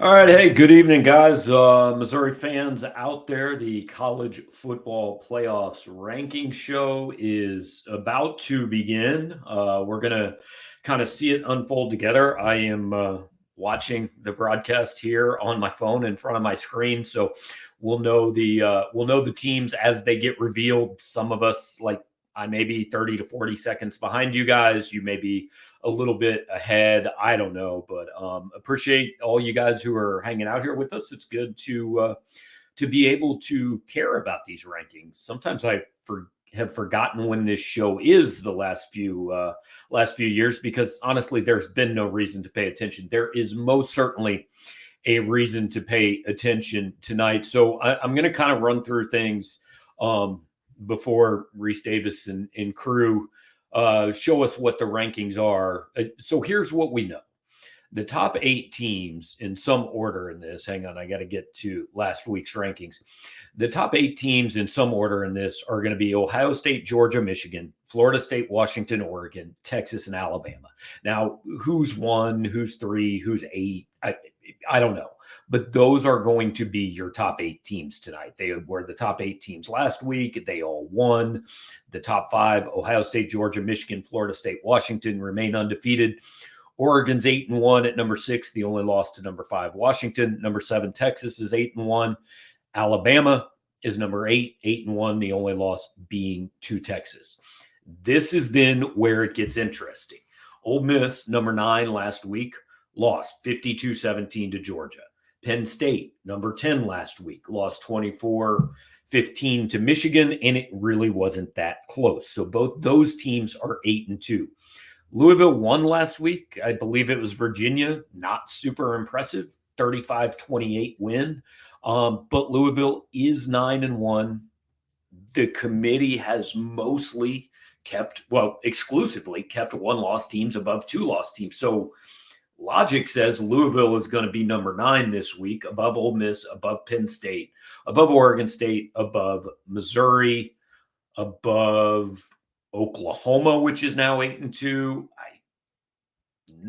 All right. Hey, good evening, guys. Missouri fans out there. The college football playoffs ranking show is about to begin. We're going to kind of see it unfold together. I am watching the broadcast here on my phone in front of my screen. So we'll know the teams as they get revealed. Some of us, like I may be 30 to 40 seconds behind you guys. You may be a little bit ahead. I don't know, but appreciate all you guys who are hanging out here with us. It's good to be able to care about these rankings. Sometimes have forgotten when this show is the last few years because honestly, there's been no reason to pay attention. There is most certainly a reason to pay attention tonight. So I'm going to kind of run through things before Reese Davis and crew show us what the rankings are. So here's what we know. The top 8 teams in some order in this. Hang on, I got to get to last week's rankings. The top 8 teams in some order in this are going to be Ohio State, Georgia, Michigan, Florida State, Washington, Oregon, Texas, and Alabama. Now, who's 1, who's 3, who's 8? I don't know. But those are going to be your top 8 teams tonight. They were the top 8 teams last week. They all won. The top 5, Ohio State, Georgia, Michigan, Florida State, Washington, remain undefeated. Oregon's 8-1 at number 6, the only loss to number 5, Washington. Number 7, Texas is 8-1. Alabama is number 8, 8-1, the only loss being to Texas. This is then where it gets interesting. Ole Miss, number 9 last week, lost 52-17 to Georgia. Penn State, number 10 last week, lost 24-15 to Michigan, and it really wasn't that close. So both those teams are 8-2. Louisville won last week. I believe it was Virginia. Not super impressive, 35-28 win. But Louisville is 9-1. The committee has mostly exclusively kept 1-loss teams above 2-loss teams. So logic says Louisville is going to be number 9 this week, above Ole Miss, above Penn State, above Oregon State, above Missouri, above Oklahoma, which is now 8-2.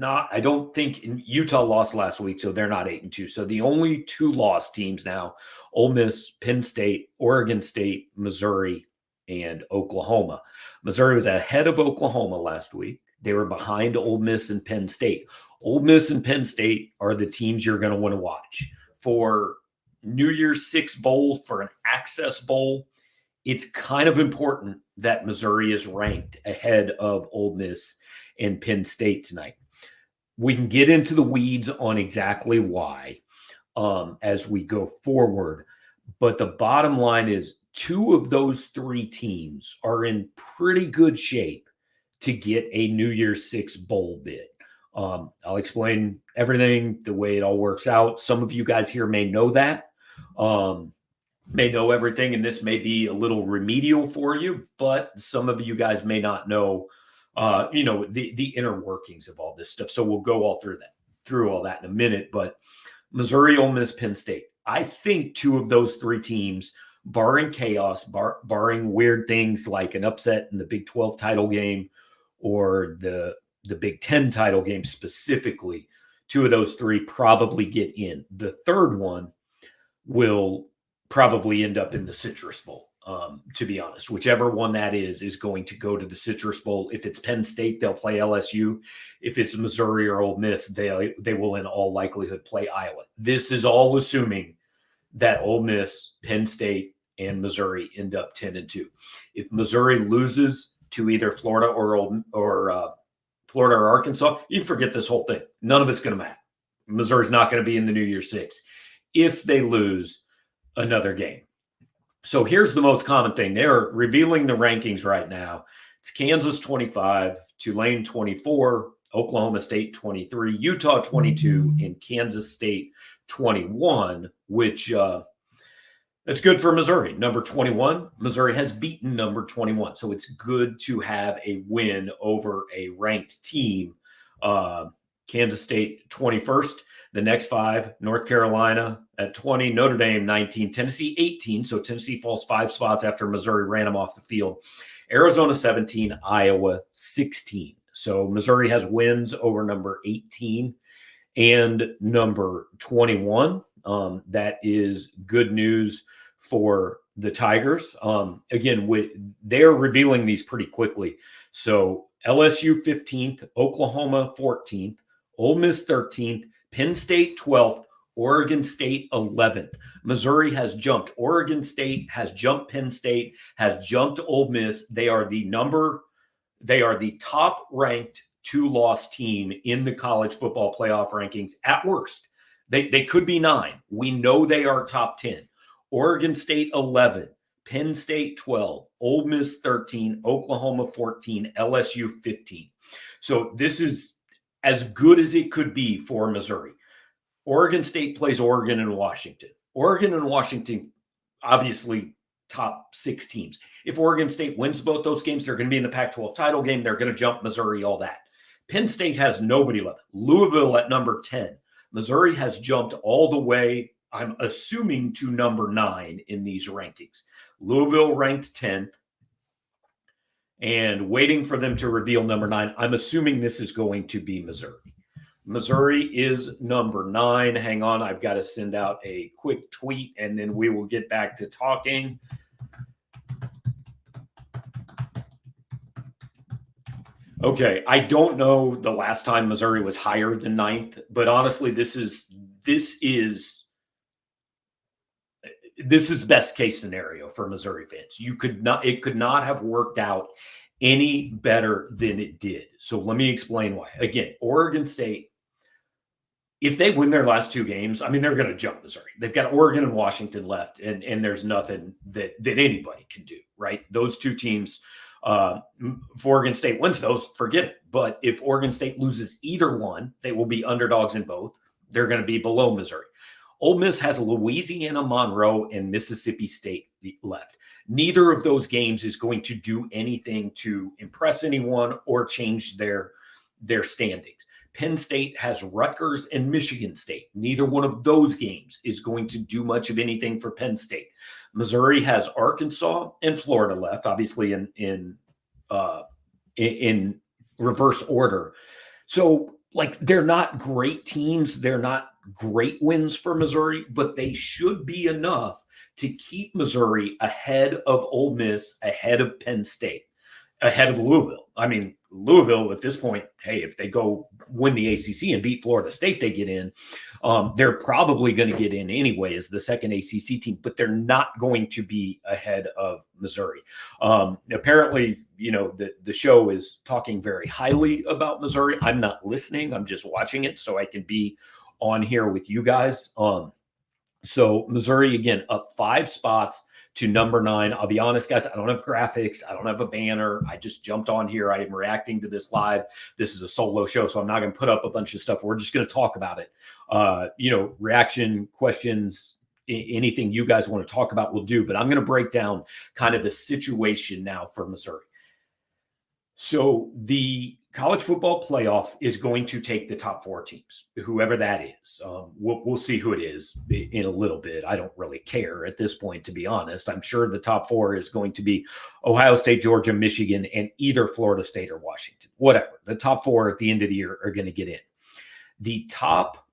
I don't think Utah lost last week, so they're not 8-2. So the only 2-loss teams now, Ole Miss, Penn State, Oregon State, Missouri, and Oklahoma. Missouri was ahead of Oklahoma last week. They were behind Ole Miss and Penn State. Ole Miss and Penn State are the teams you're going to want to watch. For New Year's Six Bowl, for an Access Bowl, it's kind of important that Missouri is ranked ahead of Ole Miss and Penn State tonight. We can get into the weeds on exactly why as we go forward. But the bottom line is 2 of those 3 teams are in pretty good shape to get a New Year's Six Bowl bid. I'll explain everything, the way it all works out. Some of you guys here may know that, may know everything, and this may be a little remedial for you, but some of you guys may not know, the inner workings of all this stuff. So we'll go all through all that in a minute. But Missouri, Ole Miss, Penn State. I think 2 of those 3 teams, barring chaos, barring weird things like an upset in the Big 12 title game or the Big 10 title game specifically, 2 of those 3 probably get in. The third one will probably end up in the Citrus Bowl. To be honest, whichever one that is going to go to the Citrus Bowl. If it's Penn State, they'll play LSU. If it's Missouri or Ole Miss, they will in all likelihood play Iowa. This is all assuming that Ole Miss, Penn State, and Missouri end up 10-2. If Missouri loses to either Florida or Florida or Arkansas, you forget this whole thing. None of it's going to matter. Missouri's not going to be in the New Year's Six if they lose another game. So here's the most common thing. They're revealing the rankings right now. It's Kansas 25, Tulane 24, Oklahoma State 23, Utah 22, and Kansas State 21, which that's good for Missouri. Number 21, Missouri has beaten number 21. So it's good to have a win over a ranked team. Kansas State 21st. The next 5, North Carolina at 20, Notre Dame 19, Tennessee 18. So Tennessee falls 5 spots after Missouri ran them off the field. Arizona 17, Iowa 16. So Missouri has wins over number 18 and number 21. That is good news for the Tigers. Again, they're revealing these pretty quickly. So LSU 15th, Oklahoma 14th, Ole Miss 13th, Penn State 12th, Oregon State 11th. Missouri has jumped. Oregon State has jumped. Penn State has jumped Ole Miss. They are the top ranked 2-loss team in the college football playoff rankings at worst. They could be 9. We know they are top 10. Oregon State 11, Penn State 12, Ole Miss 13, Oklahoma 14, LSU 15. So this is as good as it could be for Missouri. Oregon State plays Oregon and Washington. Oregon and Washington, obviously top 6 teams. If Oregon State wins both those games, they're going to be in the Pac-12 title game. They're going to jump Missouri, all that. Penn State has nobody left. Louisville at number 10. Missouri has jumped all the way, I'm assuming, to number 9 in these rankings. Louisville ranked 10th. And waiting for them to reveal number 9, I'm assuming this is going to be Missouri. Missouri is number 9. Hang on, I've got to send out a quick tweet, and then we will get back to talking. Okay, I don't know the last time Missouri was higher than 9th, but honestly, this is best case scenario for Missouri fans. It could not have worked out any better than it did. So let me explain why. Again, Oregon State, if they win their last 2 games, I mean, they're going to jump Missouri. They've got Oregon and Washington left, and there's nothing that anybody can do, right? Those 2 teams, if Oregon State wins those, forget it. But if Oregon State loses either one, they will be underdogs in both. They're going to be below Missouri. Ole Miss has Louisiana, Monroe, and Mississippi State left. Neither of those games is going to do anything to impress anyone or change their standings. Penn State has Rutgers and Michigan State. Neither one of those games is going to do much of anything for Penn State. Missouri has Arkansas and Florida left, obviously in reverse order. So, like, they're not great teams. They're not great wins for Missouri, but they should be enough to keep Missouri ahead of Ole Miss, ahead of Penn State, ahead of Louisville. I mean, Louisville at this point, hey, if they go win the ACC and beat Florida State, they get in. They're probably going to get in anyway as the second ACC team, but they're not going to be ahead of Missouri. Apparently, the show is talking very highly about Missouri. I'm not listening. I'm just watching it so I can be on here with you guys. So Missouri, again, up 5 spots to number 9. I'll be honest, guys, I don't have graphics. I don't have a banner. I just jumped on here. I am reacting to this live. This is a solo show, so I'm not going to put up a bunch of stuff. We're just going to talk about it. Reaction, questions, anything you guys want to talk about, we'll do. But I'm going to break down kind of the situation now for Missouri. So the college football playoff is going to take the top 4 teams, whoever that is. We'll see who it is in a little bit. I don't really care at this point, to be honest. I'm sure the top 4 is going to be Ohio State, Georgia, Michigan, and either Florida State or Washington. Whatever. The top 4 at the end of the year are going to get in. The top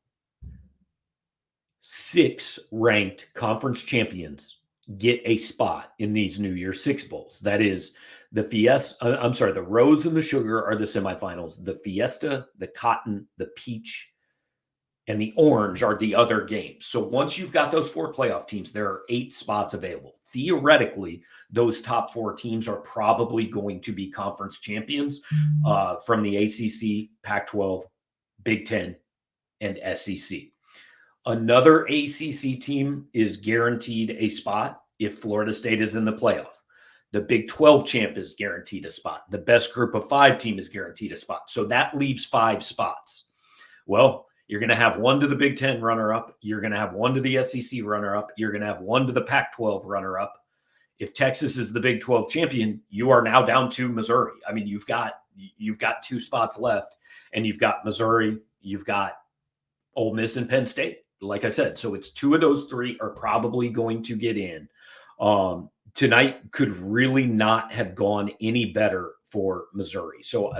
6 ranked conference champions get a spot in these New Year's Six Bowls. That is the Rose and the Sugar are the semifinals. The Fiesta, the Cotton, the Peach, and the Orange are the other games. So once you've got those 4 playoff teams, there are 8 spots available. Theoretically, those top 4 teams are probably going to be conference champions from the ACC, Pac-12, Big Ten, and SEC. Another ACC team is guaranteed a spot if Florida State is in the playoff. The Big 12 champ is guaranteed a spot. The best group of 5 team is guaranteed a spot. So that leaves 5 spots. Well, you're going to have 1 to the Big 10 runner-up. You're going to have 1 to the SEC runner-up. You're going to have 1 to the Pac-12 runner-up. If Texas is the Big 12 champion, you are now down to Missouri. I mean, you've got 2 spots left, and you've got Missouri, you've got Ole Miss and Penn State. Like I said, so it's 2 of those 3 are probably going to get in. Tonight could really not have gone any better for Missouri. So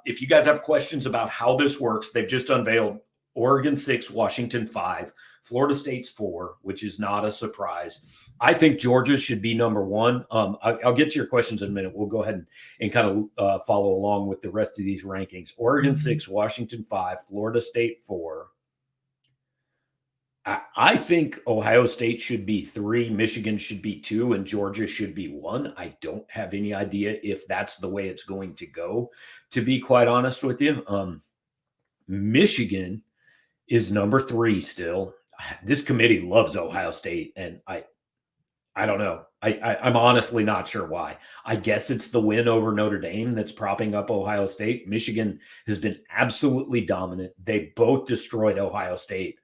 if you guys have questions about how this works, they've just unveiled Oregon 6, Washington 5, Florida State's 4, which is not a surprise. I think Georgia should be number 1. I'll get to your questions in a minute. We'll go ahead and kind of follow along with the rest of these rankings. Oregon 6, Washington 5, Florida State 4. I think Ohio State should be 3, Michigan should be 2, and Georgia should be 1. I don't have any idea if that's the way it's going to go, to be quite honest with you. Michigan is number 3 still. This committee loves Ohio State, and I don't know. I'm honestly not sure why. I guess it's the win over Notre Dame that's propping up Ohio State. Michigan has been absolutely dominant. They both destroyed Ohio State.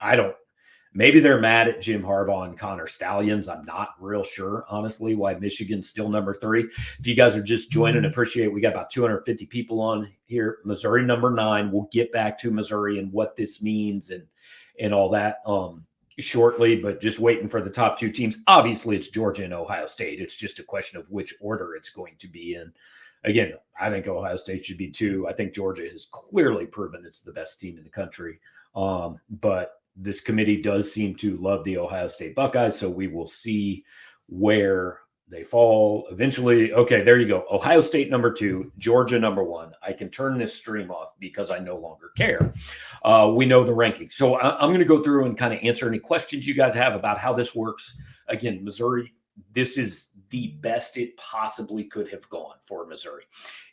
Maybe they're mad at Jim Harbaugh and Connor Stallions. I'm not real sure, honestly, why Michigan's still number 3. If you guys are just joining, appreciate it. We got about 250 people on here. Missouri number 9. We'll get back to Missouri and what this means and all that shortly, but just waiting for the top 2 teams. Obviously, it's Georgia and Ohio State. It's just a question of which order it's going to be in. Again, I think Ohio State should be 2. I think Georgia has clearly proven it's the best team in the country. But this committee does seem to love the Ohio State Buckeyes, so we will see where they fall eventually. Okay, there you go. Ohio State number 2, Georgia number 1. I can turn this stream off because I no longer care. We know the rankings. So I'm going to go through and kind of answer any questions you guys have about how this works. Again, Missouri, this is the best it possibly could have gone for Missouri.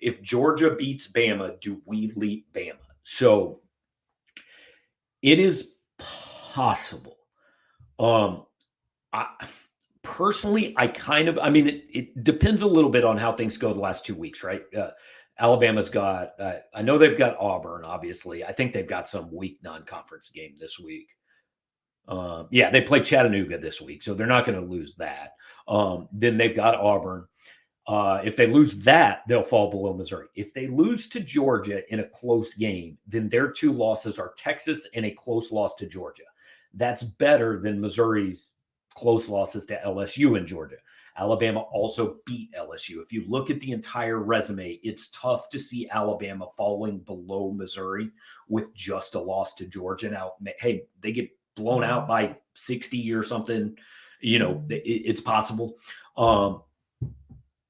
If Georgia beats Bama, do we leap Bama? So it is possible. Personally, it depends a little bit on how things go the last 2 weeks, right? Alabama's got, I know they've got Auburn, obviously. I think they've got some weak non-conference game this week. Yeah, they play Chattanooga this week, so they're not going to lose that. Then they've got Auburn. If they lose that, they'll fall below Missouri. If they lose to Georgia in a close game, then their 2 losses are Texas and a close loss to Georgia. That's better than Missouri's close losses to LSU and Georgia. Alabama also beat LSU. If you look at the entire resume, it's tough to see Alabama falling below Missouri with just a loss to Georgia. Now, hey, they get blown out by 60 or something. It's possible. But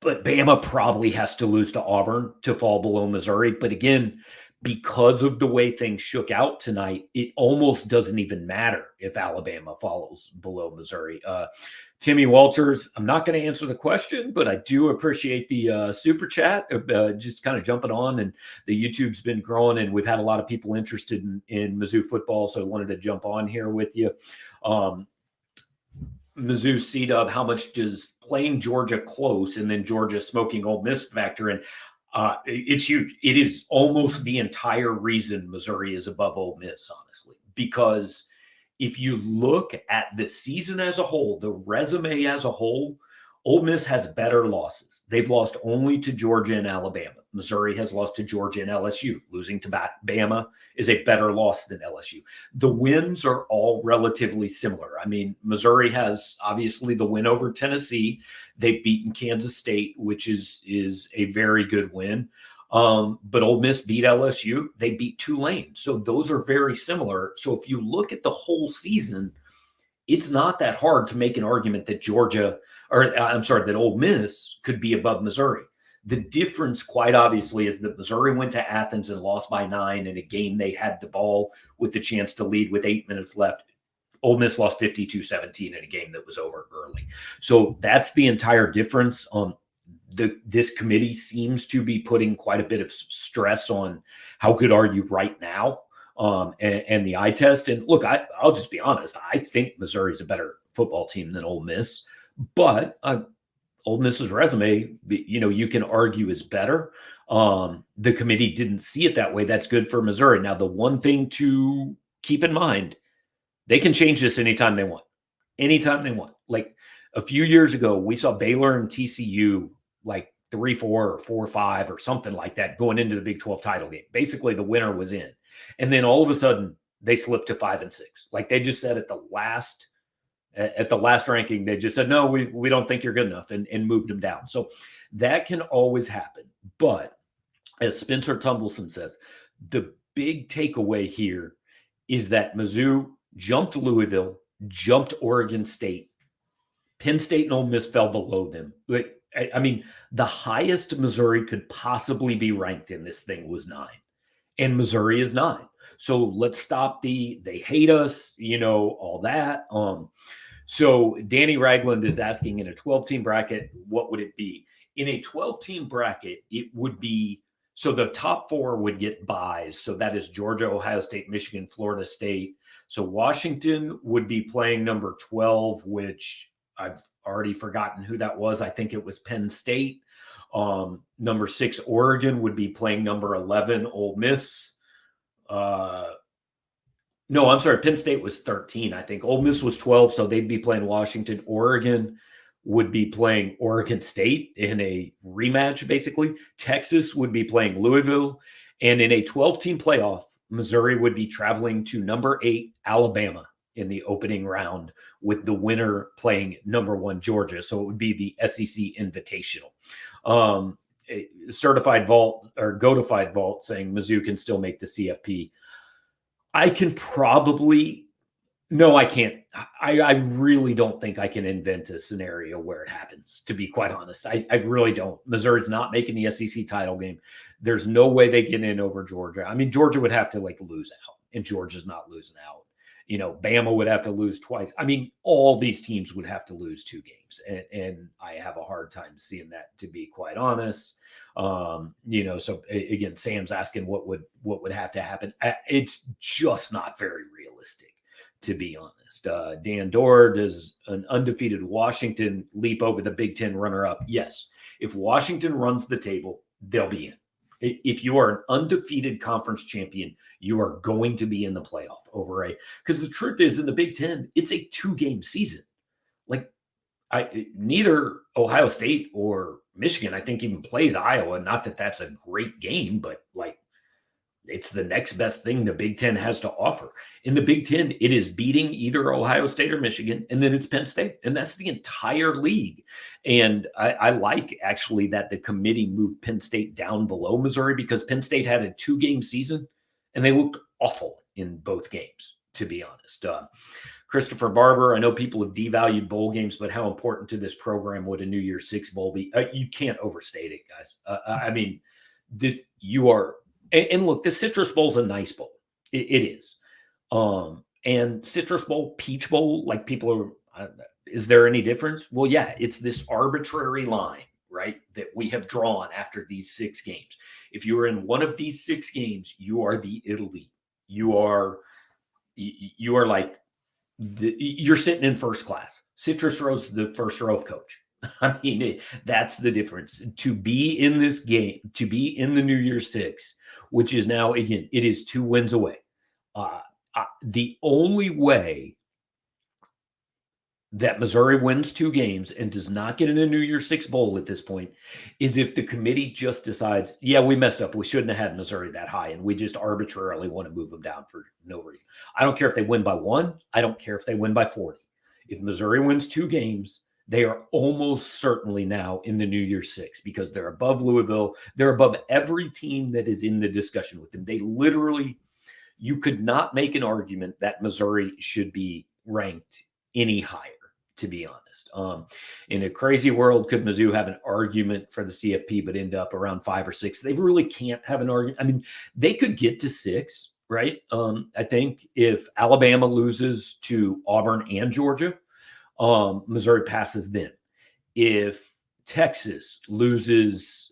Bama probably has to lose to Auburn to fall below Missouri. But again, because of the way things shook out tonight, it almost doesn't even matter if Alabama falls below Missouri. Timmy Walters, I'm not going to answer the question, but I do appreciate the super chat, just kind of jumping on. And the YouTube's been growing, and we've had a lot of people interested in Mizzou football, so I wanted to jump on here with you. Mizzou C-Dub, how much does playing Georgia close and then Georgia smoking Ole Miss factor in? It's huge. It is almost the entire reason Missouri is above Ole Miss, honestly, because if you look at the season as a whole, the resume as a whole, Ole Miss has better losses. They've lost only to Georgia and Alabama. Missouri has lost to Georgia and LSU. Losing to Bama is a better loss than LSU. The wins are all relatively similar. I mean, Missouri has obviously the win over Tennessee. They've beaten Kansas State, which is a very good win. But Ole Miss beat LSU. They beat Tulane. So those are very similar. So if you look at the whole season, it's not that hard to make an argument that that Ole Miss could be above Missouri. The difference, quite obviously, is that Missouri went to Athens and lost by 9 in a game they had the ball with the chance to lead with 8 minutes left. Ole Miss lost 52-17 in a game that was over early. So that's the entire difference. This committee seems to be putting quite a bit of stress on how good are you right now, and the eye test. And look, I'll just be honest. I think Missouri's a better football team than Ole Miss, but Ole Miss's resume, you can argue is better. The committee didn't see it that way. That's good for Missouri. Now, the one thing to keep in mind, they can change this anytime they want. Anytime they want. Like a few years ago, we saw Baylor and TCU like 3-4 or 4-5 or something like that going into the Big 12 title game. Basically, the winner was in. And then all of a sudden, they slipped to 5-6. Like they just said at the last ranking, they just said, no, we don't think you're good enough, and moved them down. So that can always happen. But as Spencer Tumbleson says, the big takeaway here is that Mizzou jumped Louisville, jumped Oregon State. Penn State and Ole Miss fell below them. I mean, the highest Missouri could possibly be ranked in this thing was 9, and Missouri is 9. So let's stop they hate us, all that. So Danny Ragland is asking, in a 12-team bracket, what would it be? In a 12-team bracket, it would be, so the top 4 would get byes. So that is Georgia, Ohio State, Michigan, Florida State. So Washington would be playing number 12, which I've already forgotten who that was. I think it was Penn State. Number 6, Oregon would be playing number 11, Ole Miss. No, I'm sorry. Penn State was 13, I think. Ole Miss was 12, so they'd be playing Washington. Oregon would be playing Oregon State in a rematch, basically. Texas would be playing Louisville. And in a 12-team playoff, Missouri would be traveling to number 8, Alabama, in the opening round, with the winner playing number 1, Georgia. So it would be the SEC Invitational. Certified Vault or Gotified Vault saying Mizzou can still make the CFP. I can probably, no, I can't. I really don't think I can invent a scenario where it happens, to be quite honest. I really don't. Missouri's not making the SEC title game. There's no way they get in over Georgia. I mean, Georgia would have to lose out, and Georgia's not losing out. Bama would have to lose twice. I mean, all these teams would have to lose 2 games, and I have a hard time seeing that, to be quite honest. So again, Sam's asking what would have to happen. It's just not very realistic, to be honest. Dan Dorr, does an undefeated Washington leap over the Big Ten runner-up? Yes. If Washington runs the table, they'll be in. If you are an undefeated conference champion, you are going to be in the playoff because the truth is, in the Big Ten, it's a 2-game season. Neither Ohio State or Michigan, I think, even plays Iowa. Not that that's a great game, but it's the next best thing the Big Ten has to offer. In the Big Ten, it is beating either Ohio State or Michigan, and then it's Penn State, and that's the entire league. And I like, actually, that the committee moved Penn State down below Missouri, because Penn State had a 2-game season, and they looked awful in both games, to be honest. Christopher Barber, I know people have devalued bowl games, but how important to this program would a New Year's Six bowl be? You can't overstate it, guys. I mean, and look, the Citrus Bowl is a nice bowl. It is. And Citrus Bowl, Peach Bowl, people are, is there any difference? Well, yeah, it's this arbitrary line, right, that we have drawn after these 6 games. If you are in one of these 6 games, you are the elite. You are you're sitting in first class. Citrus Row's the first row of coach. I mean, that's the difference. To be in this game, to be in the New Year's Six, which is now, again, it is 2 wins away. The only way that Missouri wins 2 games and does not get in a New Year's Six bowl at this point is if the committee just decides, yeah, we messed up. We shouldn't have had Missouri that high, and we just arbitrarily want to move them down for no reason. I don't care if they win by 1. I don't care if they win by 40. If Missouri wins 2 games, they are almost certainly now in the New Year's Six, because they're above Louisville. They're above every team that is in the discussion with them. They literally, you could not make an argument that Missouri should be ranked any higher, to be honest. In a crazy world, could Mizzou have an argument for the CFP but end up around 5 or 6? They really can't have an argument. I mean, they could get to 6, right? I think if Alabama loses to Auburn and Georgia, Missouri passes them. If Texas loses,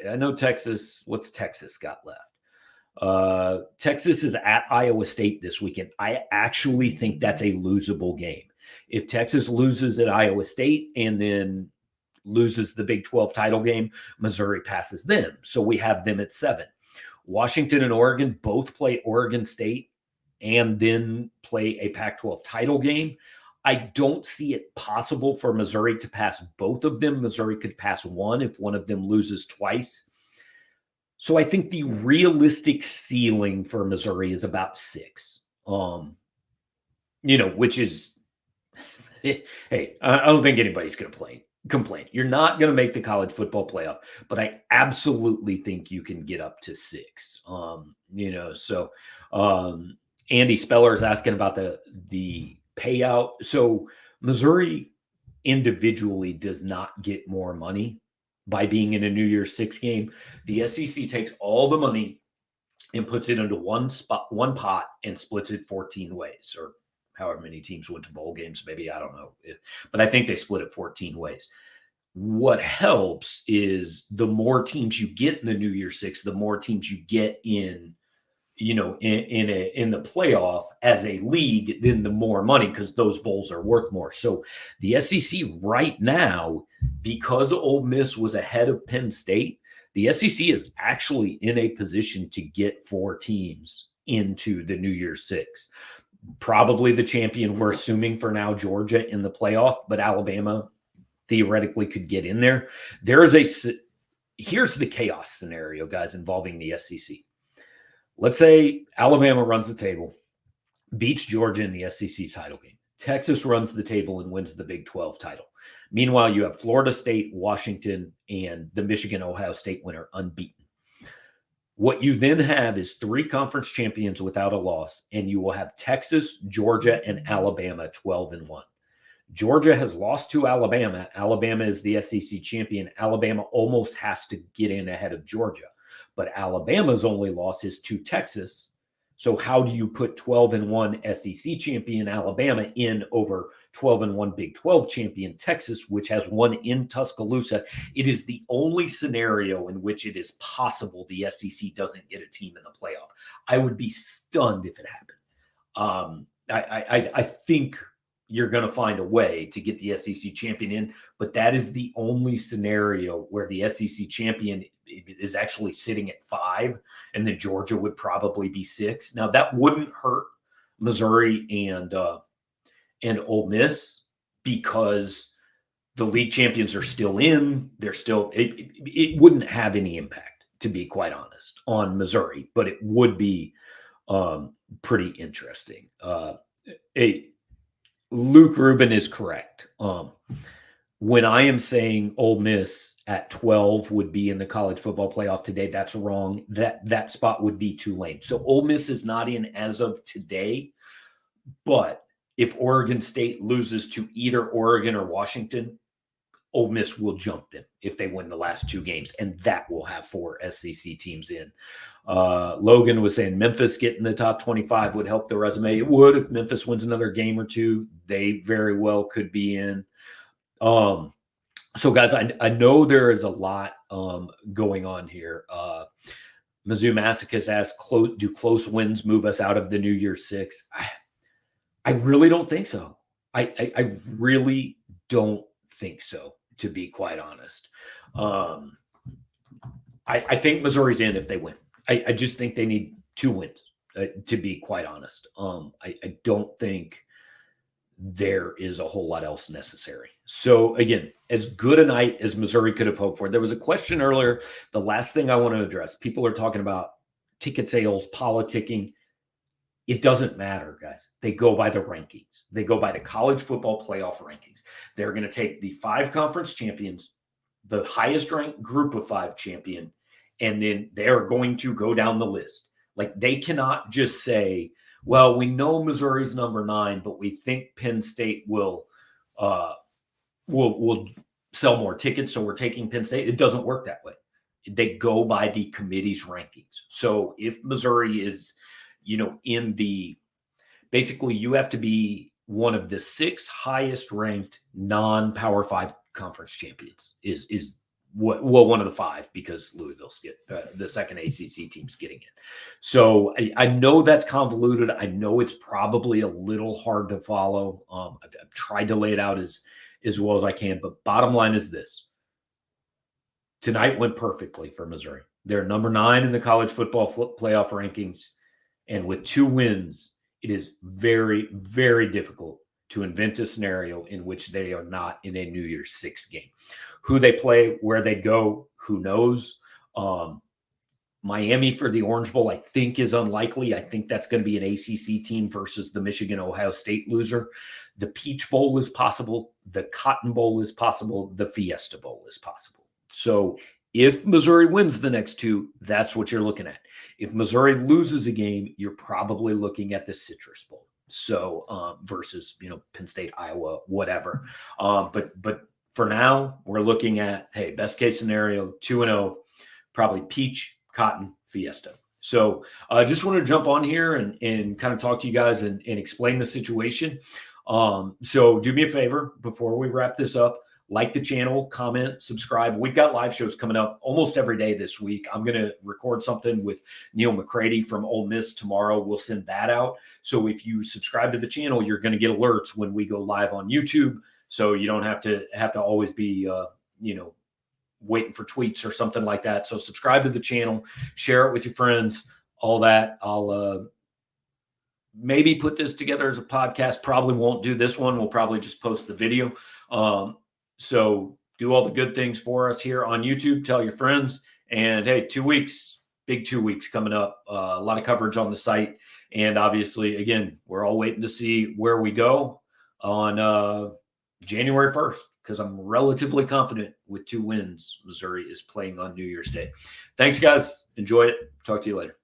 I know Texas, what's Texas got left? Texas is at Iowa State this weekend. I actually think that's a losable game. If Texas loses at Iowa State and then loses the Big 12 title game, Missouri passes them. So we have them at 7. Washington and Oregon both play Oregon State and then play a Pac-12 title game. I don't see it possible for Missouri to pass both of them. Missouri could pass one if one of them loses twice. So I think the realistic ceiling for Missouri is about 6. Which is, hey, I don't think anybody's going to complain. You're not going to make the college football playoff, but I absolutely think you can get up to 6. Andy Speller is asking about the payout. So Missouri individually does not get more money by being in a New Year's Six game. The SEC takes all the money and puts it into one pot, and splits it 14 ways, or however many teams went to bowl games. Maybe, I don't know, but I think they split it 14 ways. What helps is the more teams you get in the New Year's Six, the more teams you get in, in the playoff as a league, then the more money, because those bowls are worth more. So the SEC right now, because Ole Miss was ahead of Penn State, the SEC is actually in a position to get 4 teams into the New Year's Six. Probably the champion, we're assuming for now, Georgia in the playoff, but Alabama theoretically could get in there. Here's the chaos scenario, guys, involving the SEC. Let's say Alabama runs the table, beats Georgia in the SEC title game. Texas runs the table and wins the Big 12 title. Meanwhile, you have Florida State, Washington, and the Michigan-Ohio State winner unbeaten. What you then have is 3 conference champions without a loss, and you will have Texas, Georgia, and Alabama 12-1. Georgia has lost to Alabama. Alabama is the SEC champion. Alabama almost has to get in ahead of Georgia. But Alabama's only loss is to Texas. So how do you put 12-1 SEC champion Alabama in over 12-1 Big 12 champion Texas, which has won in Tuscaloosa? It is the only scenario in which it is possible the SEC doesn't get a team in the playoff. I would be stunned if it happened. I think you're going to find a way to get the SEC champion in, but that is the only scenario where the SEC champion is actually sitting at 5, and then Georgia would probably be 6. Now, that wouldn't hurt Missouri and Ole Miss, because the league champions are still in. They're still, it wouldn't have any impact, to be quite honest, on Missouri, but it would be pretty interesting. Luke Rubin is correct. When I am saying Ole Miss at 12 would be in the college football playoff today, that's wrong. That spot would be Tulane. So Ole Miss is not in as of today, but if Oregon State loses to either Oregon or Washington, Ole Miss will jump them if they win the last 2 games, and that will have 4 SEC teams in. Logan was saying Memphis getting the top 25 would help the resume. It would. If Memphis wins another game or 2, they very well could be in. So guys, I know there is a lot going on here. Mizzou Masochist asked, do close wins move us out of the New Year's Six? I really don't think so. I really don't think so, to be quite honest. I think Missouri's in if they win. I just think they need 2 wins, to be quite honest. I don't think there is a whole lot else necessary. So again, as good a night as Missouri could have hoped for. There was a question earlier. The last thing I want to address, people are talking about ticket sales, politicking. It doesn't matter, guys. They go by the rankings. They go by the college football playoff rankings. They're going to take the 5 conference champions, the highest ranked group of 5 champion, and then they're going to go down the list. Like, they cannot just say, well, we know Missouri's number 9, but we think Penn State will sell more tickets, so we're taking Penn State. It doesn't work that way. They go by the committee's rankings. So if Missouri is, in the, basically you have to be one of the 6 highest ranked non-Power 5 conference champions is one of the 5, because Louisville's the second ACC team's getting it. So I know that's convoluted. I know it's probably a little hard to follow. I've tried to lay it out as well as I can, but bottom line is this. Tonight went perfectly for Missouri. They're number 9 in the college football playoff rankings. And with 2 wins, it is very, very difficult to invent a scenario in which they are not in a New Year's Six game. Who they play, where they go, who knows? Miami for the Orange Bowl, I think, is unlikely. I think that's going to be an ACC team versus the Michigan-Ohio State loser. The Peach Bowl is possible. The Cotton Bowl is possible. The Fiesta Bowl is possible. So If Missouri wins the next two, that's what you're looking at. If Missouri loses a game, you're probably looking at the Citrus Bowl. So versus Penn State, Iowa, whatever. But for now, we're looking at, hey, best case scenario, 2-0, probably peach, cotton, fiesta. So I just want to jump on here and kind of talk to you guys and explain the situation. So do me a favor before we wrap this up. Like the channel, comment, subscribe. We've got live shows coming up almost every day this week. I'm going to record something with Neil McCready from Ole Miss tomorrow. We'll send that out. So if you subscribe to the channel, you're going to get alerts when we go live on YouTube. So you don't have to always be, waiting for tweets or something like that. So subscribe to the channel, share it with your friends, all that. I'll maybe put this together as a podcast. Probably won't do this one. We'll probably just post the video. So do all the good things for us here on YouTube. Tell your friends. And hey, 2 weeks, big 2 weeks coming up. A lot of coverage on the site. And obviously, again, we're all waiting to see where we go on January 1st, because I'm relatively confident with 2 wins, Missouri is playing on New Year's Day. Thanks, guys. Enjoy it. Talk to you later.